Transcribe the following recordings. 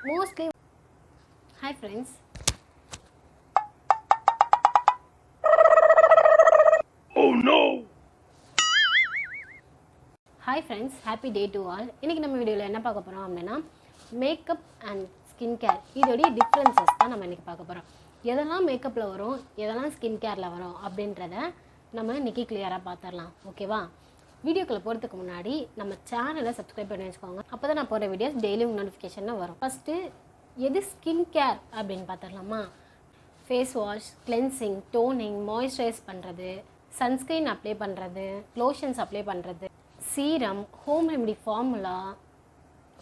Mostly hi friends, happy day to all. இன்றைக்கி நம்ம வீடியோவில் என்ன பார்க்க போகிறோம் அப்படின்னா மேக்கப் அண்ட் ஸ்கின் கேர் இதோடைய டிஃப்ரென்சஸ் தான் நம்ம இன்றைக்கி பார்க்க போகிறோம். எதெல்லாம் மேக்கப்பில் வரும், எதெல்லாம் ஸ்கின் கேரில் வரும் அப்படின்றத நம்ம இன்றைக்கி கிளியராக பார்த்துடலாம். ஓகேவா? வீடியோக்குள்ளே போகிறதுக்கு முன்னாடி நம்ம சேனலை சப்ஸ்கிரைப் பண்ணி வச்சுக்கோங்க. அப்போ தான் நான் போகிற வீடியோஸ் டெய்லி நோட்டிஃபிகேஷனில் வரும். ஃபஸ்ட்டு எது ஸ்கின் கேர் அப்படின்னு பார்த்துடலாமா? Face wash, cleansing, toning, moisturise பண்ணுறது, சன்ஸ்க்ரீன் அப்ளை பண்ணுறது, லோஷன்ஸ் அப்ளை பண்ணுறது, serum, home remedy formula,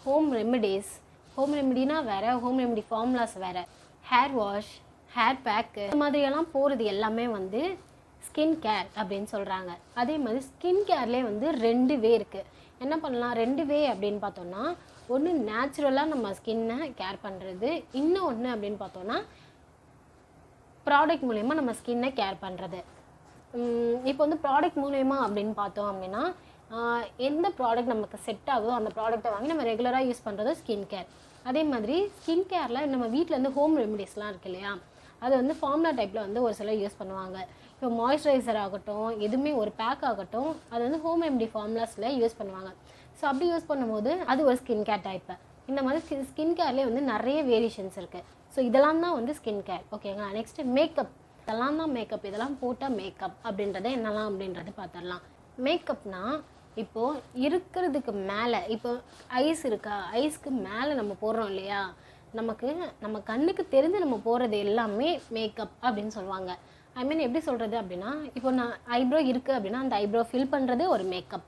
home ரெமெடினா வேறு, ஹோம் ரெமெடி ஃபார்முலாஸ் வேறு, ஹேர் வாஷ், ஹேர் பேக்கு, இந்த மாதிரியெல்லாம் போகிறது எல்லாமே வந்து ஸ்கின் கேர் அப்படின்னு சொல்கிறாங்க. அதே மாதிரி ஸ்கின் கேர்லேயே வந்து 2 வே இருக்குது. என்ன பண்ணலாம்? 2 வே அப்படின்னு பார்த்தோன்னா, ஒன்று நேச்சுரலாக நம்ம ஸ்கின்னை கேர் பண்ணுறது, இன்னொன்று அப்படின்னு பார்த்தோன்னா ப்ராடக்ட் மூலயமா நம்ம ஸ்கின்னை கேர் பண்ணுறது. இப்போ வந்து ப்ராடக்ட் மூலயமா அப்படின்னு பார்த்தோம் அப்படின்னா, எந்த ப்ராடக்ட் நமக்கு செட் ஆகுதோ அந்த ப்ராடக்ட்டை வாங்கி நம்ம ரெகுலராக யூஸ் பண்ணுறது ஸ்கின் கேர். அதே மாதிரி ஸ்கின் கேரில் நம்ம வீட்டில் வந்து ஹோம் ரெமெடிஸ்லாம் இருக்குது இல்லையா, அது வந்து ஃபார்முலா டைப்பில் வந்து ஒரு சிலர் யூஸ் பண்ணுவாங்க. இப்போ மாய்ஸ்சரைசர் ஆகட்டும், எதுவுமே ஒரு பேக் ஆகட்டும், அது வந்து ஹோம் ரெமெடி ஃபார்முலாஸில் யூஸ் பண்ணுவாங்க. ஸோ அப்படி யூஸ் பண்ணும்போது அது ஒரு ஸ்கின் கேர் டைப்பு. இந்த மாதிரி ஸ்கின் கேர்லேயே வந்து நிறைய வேரியேஷன்ஸ் இருக்குது. ஸோ இதெல்லாம் தான் வந்து ஸ்கின் கேர். ஓகேங்களா? Next makeup. இதெல்லாம் தான் மேக்கப். இதெல்லாம் போட்டால் மேக்கப் அப்படின்றத என்னெல்லாம் அப்படின்றது பார்த்துடலாம். மேக்கப்னால் இப்போது இருக்கிறதுக்கு மேலே, இப்போ ஐஸ் இருக்கா, ஐஸ்க்கு மேலே நம்ம போடுறோம் இல்லையா, நம்ம கண்ணுக்கு தெரிஞ்சு நம்ம போடுறது எல்லாமே மேக்கப் அப்படின்னு சொல்லுவாங்க. ஐ மீன் எப்படி சொல்கிறது அப்படின்னா, இப்போ நான் ஐப்ரோ இருக்குது அப்படின்னா அந்த ஐப்ரோ ஃபில் பண்ணுறது ஒரு மேக்கப்.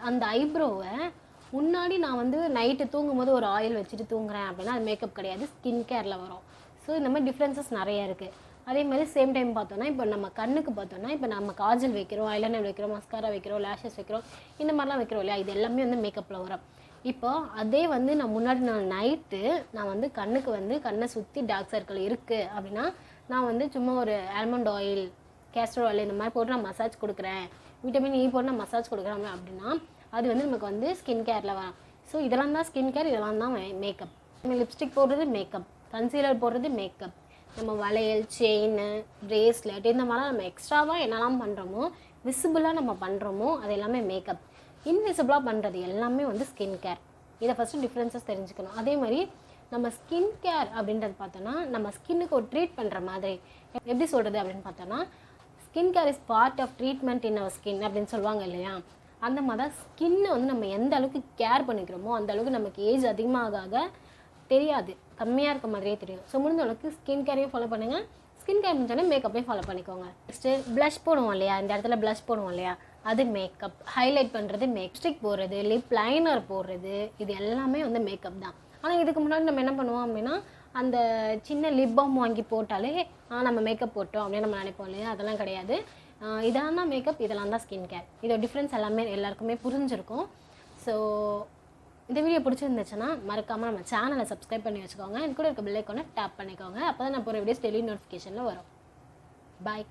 அந்த ஐப்ரோவை முன்னாடி நான் வந்து நைட்டு தூங்கும்போது ஒரு ஆயில் வச்சுட்டு தூங்குறேன் அப்படின்னா அது மேக்கப் கிடையாது, ஸ்கின் கேரில் வரும். ஸோ இந்த மாதிரி டிஃப்ரென்சஸ் நிறைய இருக்குது. அதே மாதிரி சேம் டைம் பார்த்தோன்னா, இப்போ நம்ம கண்ணுக்கு பார்த்தோன்னா, இப்போ நம்ம காஜல் வைக்கிறோம், ஐலைனர் வைக்கிறோம், மஸ்காரா வைக்கிறோம், லேஷஸ் வைக்கிறோம், இந்த மாதிரிலாம் வைக்கிறோம் இல்லையா, இது எல்லாமே வந்து மேக்கப்பில் வரும். இப்போ அதே வந்து நான் நைட்டு வந்து கண்ணுக்கு வந்து கண்ணை சுற்றி டார்க் சர்க்கிள் இருக்குது அப்படின்னா நான் வந்து சும்மா ஒரு ஆல்மண்ட் ஆயில், கேஸ்டர் ஆயில் இந்த மாதிரி போட்டு நான் மசாஜ் கொடுக்குறேன், விட்டமின் இ போட்டு நான் மசாஜ் கொடுக்குறேன் அப்படின்னா அது வந்து நமக்கு வந்து ஸ்கின் கேரில் வரும். ஸோ இதெல்லாம் தான் ஸ்கின் கேர், இதெல்லாம் தான் மேக்கப். நம்ம லிப்ஸ்டிக் போடுறது மேக்கப், கன்சீலர் போடுறது மேக்கப், நம்ம வளையல், செயின், பிரேஸ்லெட் இந்த மாதிரிலாம் நம்ம எக்ஸ்ட்ராவாக என்னெல்லாம் பண்ணுறோமோ, விசிபிளாக நம்ம பண்ணுறோமோ அது எல்லாமே மேக்கப். இன்விசிபிளாக பண்ணுறது எல்லாமே வந்து ஸ்கின் கேர். இதை ஃபஸ்ட்டு டிஃப்ரென்சஸ் தெரிஞ்சுக்கணும். அதே மாதிரி நம்ம ஸ்கின் கேர் அப்படின்றது பார்த்தோன்னா, நம்ம ஸ்கின்னுக்கு ஒரு ட்ரீட் பண்ணுற மாதிரி. எப்படி சொல்கிறது அப்படின்னு பார்த்தோன்னா, skin care is part of treatment in our skin அப்படின்னு சொல்லுவாங்க இல்லையா, அந்த மாதிரி தான் ஸ்கின்னை வந்து நம்ம எந்த அளவுக்கு கேர் பண்ணிக்கிறோமோ அந்த அளவுக்கு நமக்கு ஏஜ் அதிகமாக தெரியாது, கம்மியாக இருக்க மாதிரியே தெரியும். ஸோ முடிஞ்ச அளவுக்கு ஸ்கின் கேரையும் ஃபாலோ பண்ணுங்கள், ஸ்கின் கேர் முடிஞ்சோடனே மேக்கப்பையும் ஃபாலோ பண்ணிக்கோங்க. நெக்ஸ்ட்டு ப்ளஷ் போடுவோம் இல்லையா, இந்த இடத்துல ப்ளஷ் போடுவோம் இல்லையா, அது மேக்கப். ஹைலைட் பண்ணுறது மேக்ஸ்டிக் போடுறது, லிப் லைனர் போடுறது, இது எல்லாமே வந்து மேக்கப் தான். ஆனால் இதுக்கு முன்னாடி நம்ம என்ன பண்ணுவோம் அப்படின்னா, அந்த சின்ன லிப் பாம் வாங்கி போட்டாலே நம்ம மேக்கப் போட்டோம் அப்படின்னு நம்ம நினைப்போம் இல்லையா, அதெல்லாம் கிடையாது. இதெல்லாம் தான் மேக்கப், இதெல்லாம் தான் ஸ்கின் கேர். இதோட டிஃப்ரென்ஸ் எல்லாமே எல்லாருக்குமே புரிஞ்சிருக்கும். ஸோ இந்த வீடியோ பிடிச்சிருந்துச்சுன்னா மறக்காமல் நம்ம சேனலை சப்ஸ்கிரைப் பண்ணி வச்சுக்கோங்க. எனக்கு கூட இருக்க பெல் ஐக்கானை டேப் பண்ணிக்கோங்க. அப்போ தான் நான் போகிற வீடியோஸ் டெய்லி நோட்டிஃபிகேஷனில் வரும். பாய்.